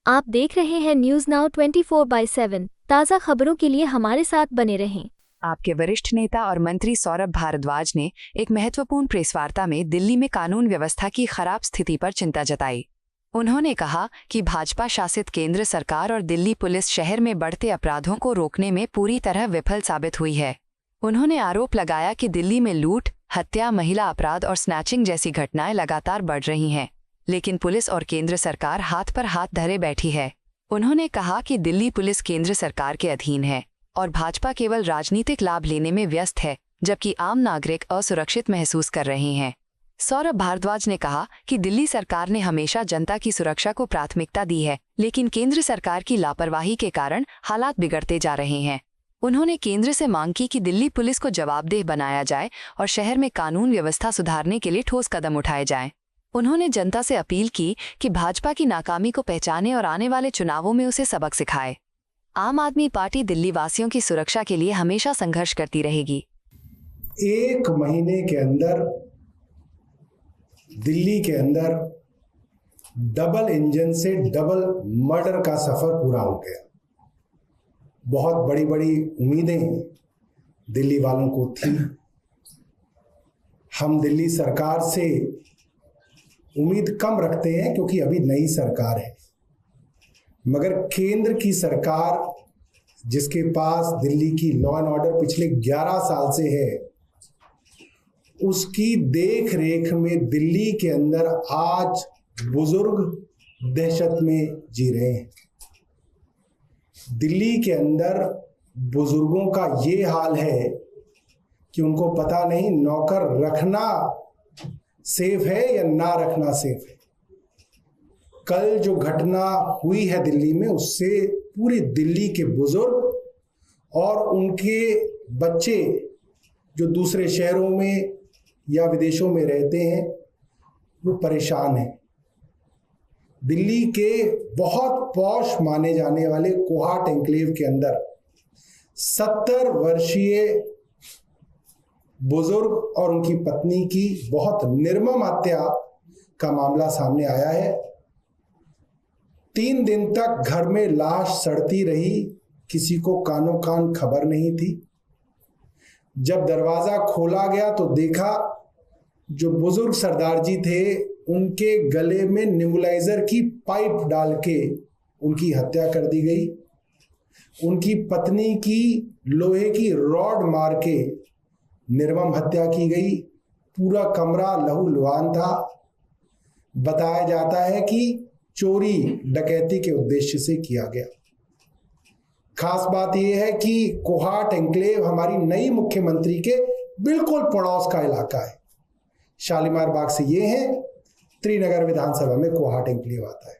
आप देख रहे हैं न्यूज नाउ 24/7 ताज़ा खबरों के लिए हमारे साथ बने रहें। आपके वरिष्ठ नेता और मंत्री सौरभ भारद्वाज ने एक महत्वपूर्ण प्रेस वार्ता में दिल्ली में कानून व्यवस्था की खराब स्थिति पर चिंता जताई। उन्होंने कहा कि भाजपा शासित केंद्र सरकार और दिल्ली पुलिस शहर में बढ़ते अपराधों को रोकने में पूरी तरह विफल साबित हुई है। उन्होंने आरोप लगाया कि दिल्ली में लूट, हत्या, महिला अपराध और स्नैचिंग जैसी घटनाएं लगातार बढ़ रही हैं, लेकिन पुलिस और केंद्र सरकार हाथ पर हाथ धरे बैठी है। उन्होंने कहा कि दिल्ली पुलिस केंद्र सरकार के अधीन है और भाजपा केवल राजनीतिक लाभ लेने में व्यस्त है, जबकि आम नागरिक असुरक्षित महसूस कर रहे हैं। सौरभ भारद्वाज ने कहा कि दिल्ली सरकार ने हमेशा जनता की सुरक्षा को प्राथमिकता दी है, लेकिन केंद्र सरकार की लापरवाही के कारण हालात बिगड़ते जा रहे हैं। उन्होंने केंद्र से मांग की कि दिल्ली पुलिस को जवाबदेह बनाया जाए और शहर में कानून व्यवस्था सुधारने के लिए ठोस कदम उठाए जाएं। उन्होंने जनता से अपील की कि भाजपा की नाकामी को पहचाने और आने वाले चुनावों में उसे सबक सिखाए। आम आदमी पार्टी दिल्ली वासियों की सुरक्षा के लिए हमेशा संघर्ष करती रहेगी। एक महीने के अंदर दिल्ली के अंदर डबल इंजन से डबल मर्डर का सफर पूरा हो गया। बहुत बड़ी बड़ी उम्मीदें दिल्ली वालों को थी। हम दिल्ली सरकार से उम्मीद कम रखते हैं क्योंकि अभी नई सरकार है, मगर केंद्र की सरकार जिसके पास दिल्ली की लॉ एंड ऑर्डर पिछले 11 साल से है, उसकी देख रेख में दिल्ली के अंदर आज बुजुर्ग दहशत में जी रहे हैं। दिल्ली के अंदर बुजुर्गों का ये हाल है कि उनको पता नहीं नौकर रखना सेफ है या ना रखना सेफ है। कल जो घटना हुई है दिल्ली में, उससे पूरी दिल्ली के बुजुर्ग और उनके बच्चे जो दूसरे शहरों में या विदेशों में रहते हैं, वो परेशान हैं। दिल्ली के बहुत पॉश माने जाने वाले कोहाट एन्क्लेव के अंदर 70 वर्षीय बुजुर्ग और उनकी पत्नी की बहुत निर्मम हत्या का मामला सामने आया है। 3 दिन तक घर में लाश सड़ती रही, किसी को कानो कान खबर नहीं थी। जब दरवाजा खोला गया तो देखा जो बुजुर्ग सरदार जी थे, उनके गले में नेबुलाइजर की पाइप डाल के उनकी हत्या कर दी गई। उनकी पत्नी की लोहे की रॉड मार के निर्मम हत्या की गई। पूरा कमरा लहूलुहान था। बताया जाता है कि चोरी डकैती के उद्देश्य से किया गया। खास बात यह है कि कोहाट एन्क्लेव हमारी नई मुख्यमंत्री के बिल्कुल पड़ोस का इलाका है। शालीमार बाग से ये है, त्रिनगर विधानसभा में कोहाट एन्क्लेव आता है।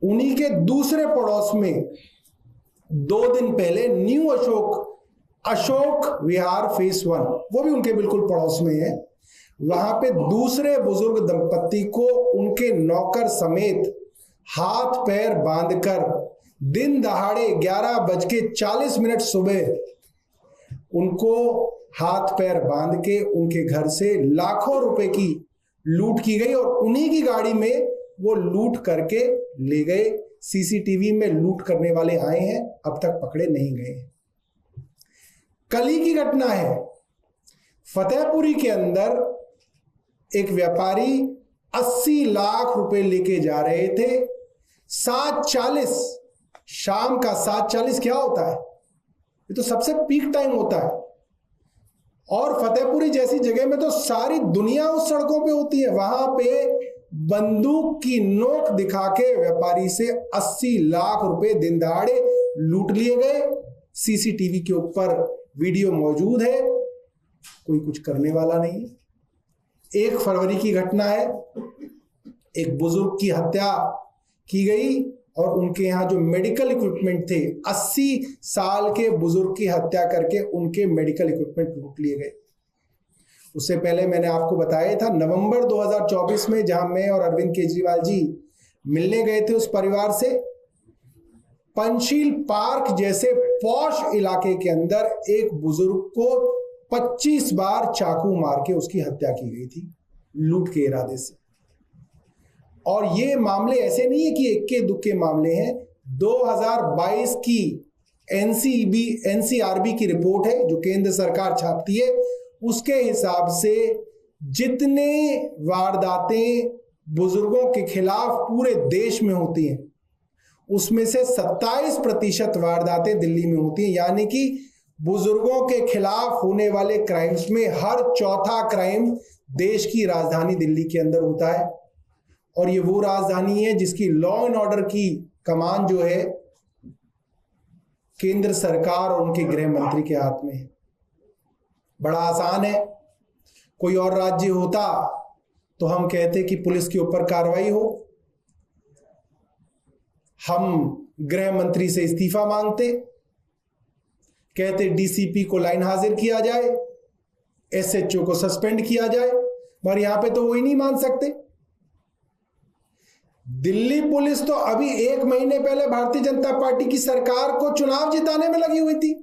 उन्हीं के दूसरे पड़ोस में 2 दिन पहले न्यू अशोक विहार फेस 1, वो भी उनके बिल्कुल पड़ोस में है। वहां पे दूसरे बुजुर्ग दंपत्ति को उनके नौकर समेत हाथ पैर बांधकर दिन दहाड़े 11:40 सुबह उनको हाथ पैर बांध के उनके घर से लाखों रुपए की लूट की गई और उन्हीं की गाड़ी में वो लूट करके ले गए। सीसीटीवी में लूट करने वाले आए हैं, अब तक पकड़े नहीं गए हैं। कल ही की घटना है, फतेहपुरी के अंदर एक व्यापारी 80 लाख रुपए लेके जा रहे थे। 7:40 शाम का 7:40 क्या होता है? ये तो सबसे पीक टाइम होता है। और फतेहपुरी जैसी जगह में तो सारी दुनिया उस सड़कों पे होती है। वहां पे बंदूक की नोक दिखा के व्यापारी से 80 लाख रुपए दिन दहाड़े लूट लिए गए। सीसीटीवी के ऊपर वीडियो मौजूद है, कोई कुछ करने वाला नहीं है। 1 फरवरी की घटना है, एक बुजुर्ग की हत्या की गई और उनके यहाँ जो मेडिकल इक्विपमेंट थे, 80 साल के बुजुर्ग की हत्या करके उनके मेडिकल इक्विपमेंट लूट लिए गए। उससे पहले मैंने आपको बताया था नवंबर 2024 में, जहां मैं और अरविंद केजरीवाल जी मिलने गए थे उस परिवार से, पंचशील पार्क जैसे पॉश इलाके के अंदर एक बुजुर्ग को 25 बार चाकू मार के उसकी हत्या की गई थी, लूट के इरादे से। और ये मामले ऐसे नहीं है कि इक्के दुक्के मामले हैं। 2022 की एनसीआरबी की रिपोर्ट है जो केंद्र सरकार छापती है, उसके हिसाब से जितने वारदातें बुजुर्गों के खिलाफ पूरे देश में होती हैं उसमें से 27% वारदातें दिल्ली में होती हैं। यानी कि बुजुर्गों के खिलाफ होने वाले क्राइम्स में हर चौथा क्राइम देश की राजधानी दिल्ली के अंदर होता है। और ये वो राजधानी है जिसकी लॉ एंड ऑर्डर की कमान जो है केंद्र सरकार और उनके गृह मंत्री के हाथ में है। बड़ा आसान है, कोई और राज्य होता तो हम कहते कि पुलिस के ऊपर कार्रवाई हो, हम गृह मंत्री से इस्तीफा मांगते, कहते डीसीपी को लाइन हाजिर किया जाए, एसएचओ को सस्पेंड किया जाए, मगर यहां पे तो वो ही नहीं मान सकते। दिल्ली पुलिस तो अभी 1 महीने पहले भारतीय जनता पार्टी की सरकार को चुनाव जिताने में लगी हुई थी।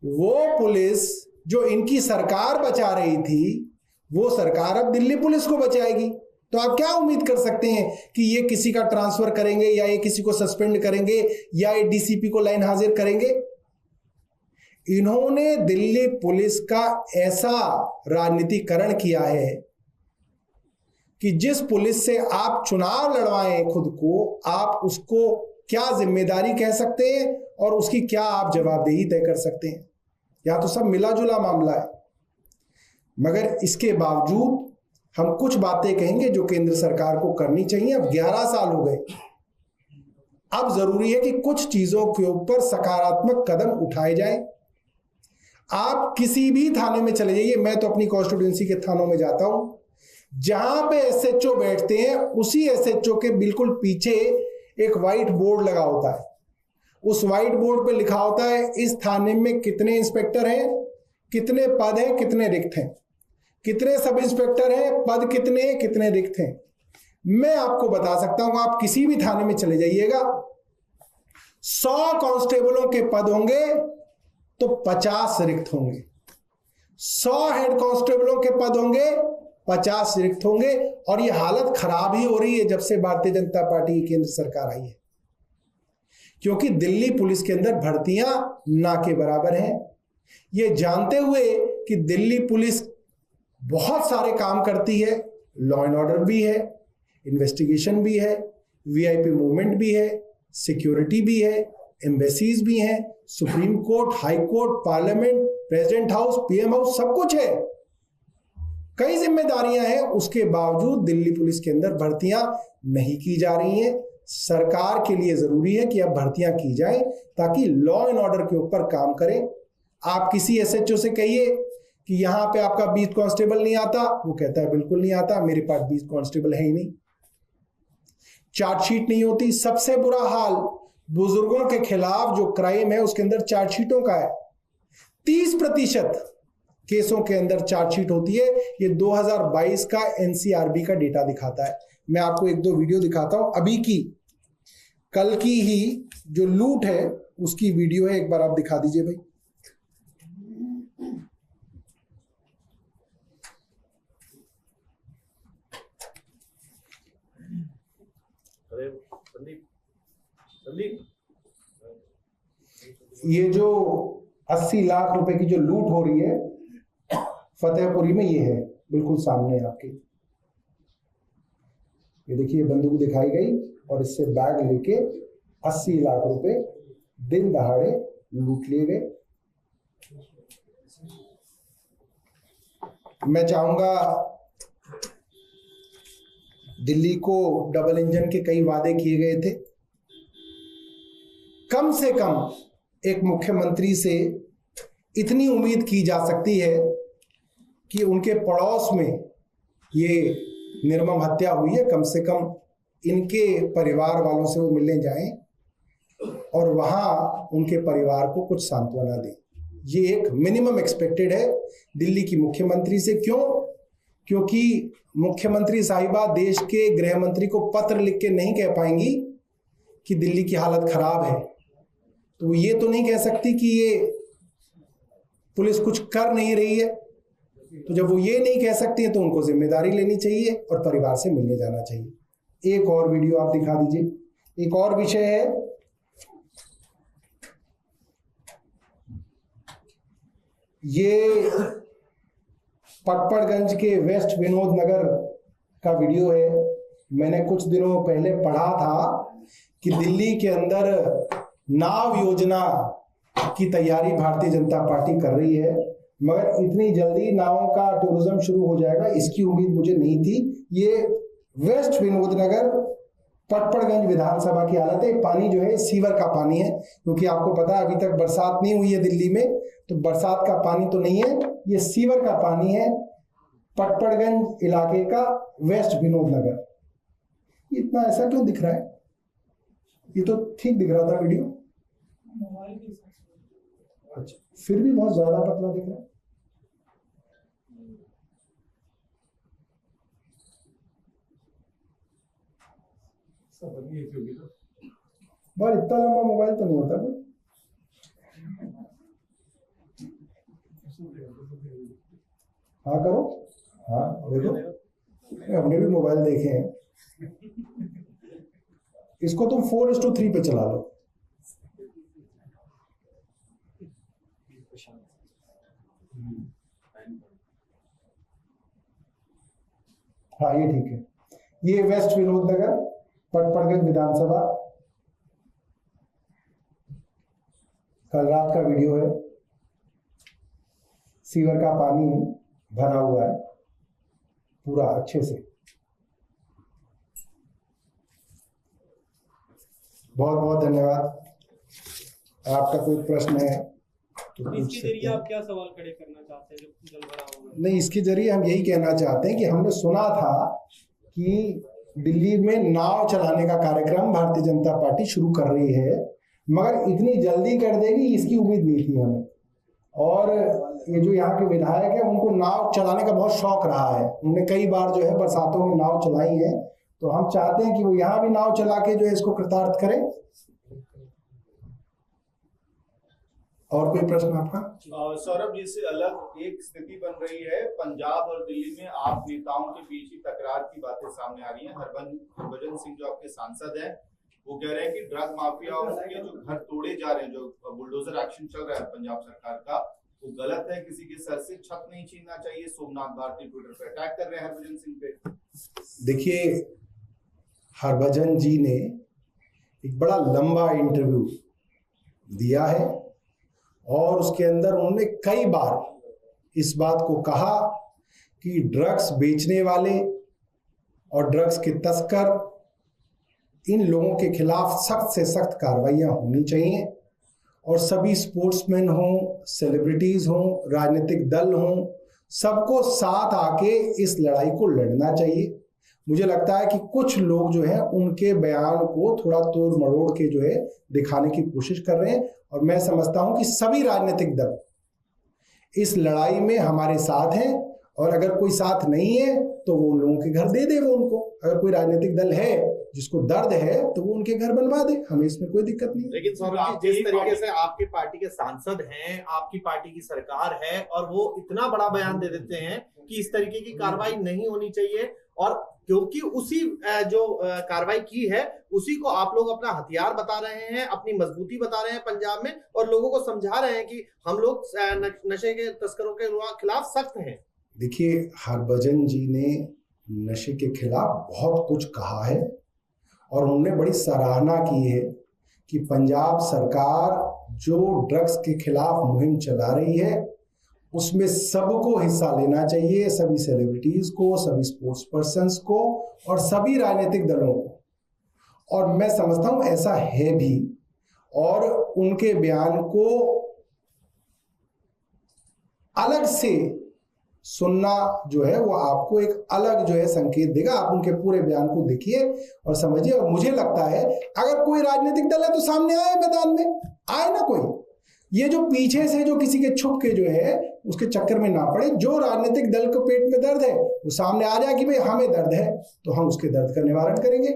वो पुलिस जो इनकी सरकार बचा रही थी, वो सरकार अब दिल्ली पुलिस को बचाएगी। तो आप क्या उम्मीद कर सकते हैं कि ये किसी का ट्रांसफर करेंगे या ये किसी को सस्पेंड करेंगे या ये डीसीपी को लाइन हाजिर करेंगे? इन्होंने दिल्ली पुलिस का ऐसा राजनीतिकरण किया है कि जिस पुलिस से आप चुनाव लड़वाएं खुद को, आप उसको क्या जिम्मेदारी कह सकते हैं और उसकी क्या आप जवाबदेही तय कर सकते हैं? या तो सब मिला जुला मामला है। मगर इसके बावजूद हम कुछ बातें कहेंगे जो केंद्र सरकार को करनी चाहिए। अब 11 साल हो गए, अब जरूरी है कि कुछ चीजों के ऊपर सकारात्मक कदम उठाए जाएं। आप किसी भी थाने में चले जाइए, मैं तो अपनी कॉन्स्टिट्यूएंसी के थानों में जाता हूं, जहां पे एसएचओ बैठते हैं उसी एसएचओ के बिल्कुल पीछे एक व्हाइट बोर्ड लगा होता है। उस व्हाइट बोर्ड पे लिखा होता है इस थाने में कितने इंस्पेक्टर हैं, कितने पद हैं, कितने रिक्त हैं, कितने सब इंस्पेक्टर हैं, पद कितने हैं, कितने रिक्त हैं। मैं आपको बता सकता हूं, आप किसी भी थाने में चले जाइएगा, 100 कांस्टेबलों के पद होंगे तो 50 रिक्त होंगे, 100 हेड कांस्टेबलों के पद होंगे 50 रिक्त होंगे। और ये हालत खराब ही हो रही है जब से भारतीय जनता पार्टी की केंद्र सरकार आई है, क्योंकि दिल्ली पुलिस के अंदर भर्तियां ना के बराबर हैं। ये जानते हुए कि दिल्ली पुलिस बहुत सारे काम करती है, लॉ एंड ऑर्डर भी है, इन्वेस्टिगेशन भी है, वीआईपी मूवमेंट भी है, सिक्योरिटी भी है, एम्बेसीज भी हैं, supreme court, high court, parliament, president house, PM house, सब कुछ है, कई जिम्मेदारियां हैं। उसके बावजूद दिल्ली पुलिस के अंदर भर्तियां नहीं की जा रही हैं। सरकार के लिए जरूरी है कि अब भर्तियां की जाएं ताकि लॉ एंड ऑर्डर के ऊपर काम करें। आप किसी एसएचओ से कहिए कि यहां पे आपका 20 कांस्टेबल नहीं आता, वो कहता है बिल्कुल नहीं आता, मेरे पास 20 कांस्टेबल है ही नहीं। चार्जशीट नहीं होती। सबसे बुरा हाल बुजुर्गों के खिलाफ जो क्राइम है उसके अंदर चार्जशीटों का है। 30% केसों के अंदर चार्जशीट होती है। ये 2022 का एनसीआरबी का डेटा दिखाता है। मैं आपको 1-2 वीडियो दिखाता हूं। अभी की कल की ही जो लूट है उसकी वीडियो है, एक बार आप दिखा दीजिए भाई। ये जो 80 लाख रुपए की जो लूट हो रही है फतेहपुरी में, ये है बिल्कुल सामने आपके। ये देखिए बंदूक दिखाई गई और इससे बैग लेके 80 लाख रुपए दिन दहाड़े लूट लिए गए। मैं चाहूंगा दिल्ली को डबल इंजन के कई वादे किए गए थे। कम से कम एक मुख्यमंत्री से इतनी उम्मीद की जा सकती है कि उनके पड़ोस में ये निर्मम हत्या हुई है, कम से कम इनके परिवार वालों से वो मिलने जाएं और वहां उनके परिवार को कुछ सांत्वना दें। ये एक मिनिमम एक्सपेक्टेड है दिल्ली की मुख्यमंत्री से। क्यों? क्योंकि मुख्यमंत्री साहिबा देश के गृह मंत्री को पत्र लिख के नहीं कह पाएंगी कि दिल्ली की हालत खराब है, तो ये तो नहीं कह सकती कि ये पुलिस कुछ कर नहीं रही है। तो जब वो ये नहीं कह सकती है तो उनको जिम्मेदारी लेनी चाहिए और परिवार से मिलने जाना चाहिए। एक और वीडियो आप दिखा दीजिए। एक और विषय है, ये पटपड़गंज के वेस्ट विनोद नगर का वीडियो है। मैंने कुछ दिनों पहले पढ़ा था कि दिल्ली के अंदर नाव योजना की तैयारी भारतीय जनता पार्टी कर रही है, मगर इतनी जल्दी नावों का टूरिज्म शुरू हो जाएगा इसकी उम्मीद मुझे नहीं थी। ये वेस्ट विनोद नगर पटपड़गंज विधानसभा की हालत है। पानी जो है सीवर का पानी है, क्योंकि आपको पता है अभी तक बरसात नहीं हुई है दिल्ली में, तो बरसात का पानी तो नहीं है, ये सीवर का पानी है पटपड़गंज इलाके का वेस्ट विनोद नगर। इतना ऐसा क्यों दिख रहा है? ये तो ठीक दिख रहा था वीडियो। अच्छा, फिर भी बहुत ज्यादा पतला दिख रहा है। बार इतना लंबा मोबाइल तो नहीं होता कोई। हाँ करो, हाँ देखो, हमने भी मोबाइल देखे हैं। इसको तुम 4:3 पे चला लो। हाँ ये ठीक है। ये वेस्ट विनोद नगर पटपड़गंज विधानसभा कल रात का वीडियो है। सीवर का पानी भरा हुआ है पूरा अच्छे से। बहुत बहुत धन्यवाद। आपका कोई प्रश्न है तो इसके जरिए आप क्या सवाल खड़े करना चाहते हैं जब जल भरा होगा? नहीं, इसके जरिए हम यही कहना चाहते हैं कि हमने सुना था कि दिल्ली में नाव चलाने का कार्यक्रम भारतीय जनता पार्टी शुरू कर रही है, मगर इतनी जल्दी कर देगी इसकी उम्मीद नहीं थी हमें। और ये जो यहाँ के विधायक है उनको नाव चलाने का बहुत शौक रहा है, उन्होंने कई बार जो है बरसातों में नाव चलाई है, तो हम चाहते हैं कि वो यहाँ भी नाव चला के जो है इसको कृतार्थ करें। और कोई प्रश्न आपका? सौरभ जी से अलग एक स्थिति बन रही है, पंजाब और दिल्ली में आप नेताओं के बीच ही तकरार की बातें सामने आ रही हैं। हरभजन सिंह जो आपके सांसद हैं वो कह रहे हैं कि ड्रग माफियाओं के जो घर तोड़े जा रहे हैं, जो बुलडोजर एक्शन चल रहा है पंजाब सरकार का, वो गलत है, किसी के सर से छत नहीं छीनना चाहिए। सोमनाथ भारती ट्विटर पे अटैक कर रहे हैं हरभजन सिंह पे। देखिए, हरभजन जी ने एक बड़ा लंबा इंटरव्यू दिया है और उसके अंदर उन्होंने कई बार इस बात को कहा कि ड्रग्स बेचने वाले और ड्रग्स के तस्कर, इन लोगों के खिलाफ सख्त से सख्त कार्रवाइयां होनी चाहिए और सभी स्पोर्ट्समैन हों, सेलिब्रिटीज हों, राजनीतिक दल हों, सबको साथ आके इस लड़ाई को लड़ना चाहिए। मुझे लगता है कि कुछ लोग जो है उनके बयान को थोड़ा तोड़ मरोड़ के जो है दिखाने की कोशिश कर रहे हैं, और मैं समझता हूं कि सभी राजनीतिक दल इस लड़ाई में हमारे साथ हैं, और अगर कोई साथ नहीं है तो वो उन लोगों के घर दे दे वो उनको। अगर कोई राजनीतिक दल है जिसको दर्द है तो वो उनके घर बनवा दे, हमें इसमें कोई दिक्कत नहीं। लेकिन सौरभ जी, जिस तरीके से आपकी पार्टी के सांसद हैं, आपकी पार्टी की सरकार है, और वो इतना बड़ा बयान दे देते हैं कि इस तरीके की कार्रवाई नहीं होनी चाहिए, और क्योंकि उसी जो कार्रवाई की है उसी को आप लोग अपना हथियार बता रहे हैं, अपनी मजबूती बता रहे हैं पंजाब में, और लोगों को समझा रहे हैं कि हम लोग नशे के तस्करों के खिलाफ सख्त हैं। देखिए, हरभजन जी ने नशे के खिलाफ बहुत कुछ कहा है और उन्होंने बड़ी सराहना की है कि पंजाब सरकार जो ड्रग्स के खिलाफ मुहिम चला रही है उसमें सबको हिस्सा लेना चाहिए, सभी सेलिब्रिटीज को, सभी स्पोर्ट्स पर्सन्स को और सभी राजनीतिक दलों को। और मैं समझता हूं ऐसा है भी, और उनके बयान को अलग से सुनना जो है वो आपको एक अलग जो है संकेत देगा। आप उनके पूरे बयान को देखिए और समझिए, और मुझे लगता है अगर कोई राजनीतिक दल है तो सामने आए, मैदान में आए ना कोई। ये जो पीछे से जो किसी के छुप के जो है उसके चक्कर में ना पड़े। जो राजनीतिक दल को पेट में दर्द है वो सामने आ जाए कि भाई हमें दर्द है, तो हम उसके दर्द का निवारण करेंगे।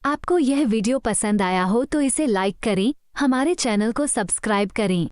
आपको यह वीडियो पसंद आया हो तो इसे लाइक करें, हमारे चैनल को सब्सक्राइब करें।